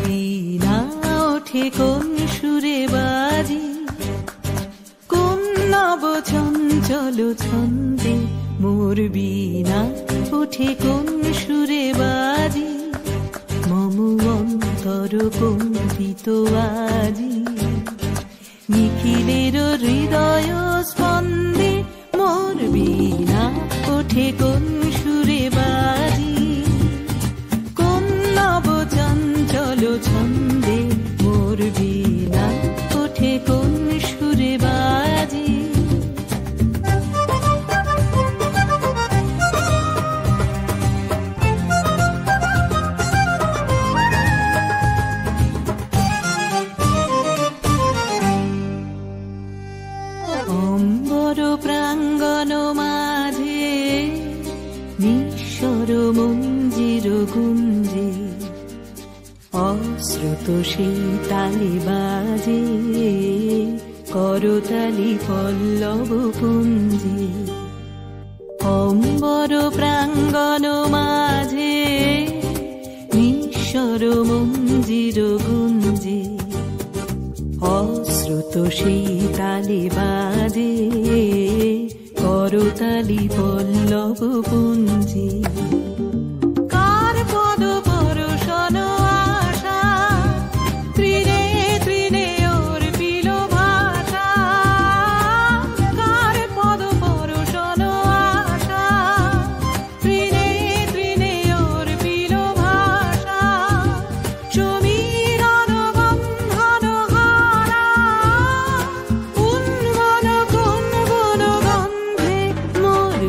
বীণা ওঠে কোন সুরে বাজি, কোন নব চঞ্চল ছন্দে মোর বীণা ওঠে কোন সুরে বাজি, মম অন্তর কম্পিত আজি, নিখিলের হৃদয় স্পন্দে মোর বীণা ওঠে কোন সুরে বাজি, কোন নব চঞ্চল ছন্দে মোর বীণা ওঠে কোন সুরে বাজি। অম্বর প্রাঙ্গণ মাঝে নিঃস্বর মঞ্জির গুঞ্জে, অশ্রুত সেই তালে বাজে করতালি পল্লব পুঞ্জে। অম্বর প্রাঙ্গণ মাঝে নিঃস্বর মঞ্জির গুঞ্জে, অশ্রুত সেই তালে বাজে করতালি পল্লব পুঞ্জে। কার পদ পরশন আশা, তৃণে তৃণে অর্পিল ভাষা, কার পদ পরশন আশা, তৃণে তৃণে অর্পিল ভাষা, সমীরণ বন্ধন হারা, উন্মন কোন বন গন্ধে মোর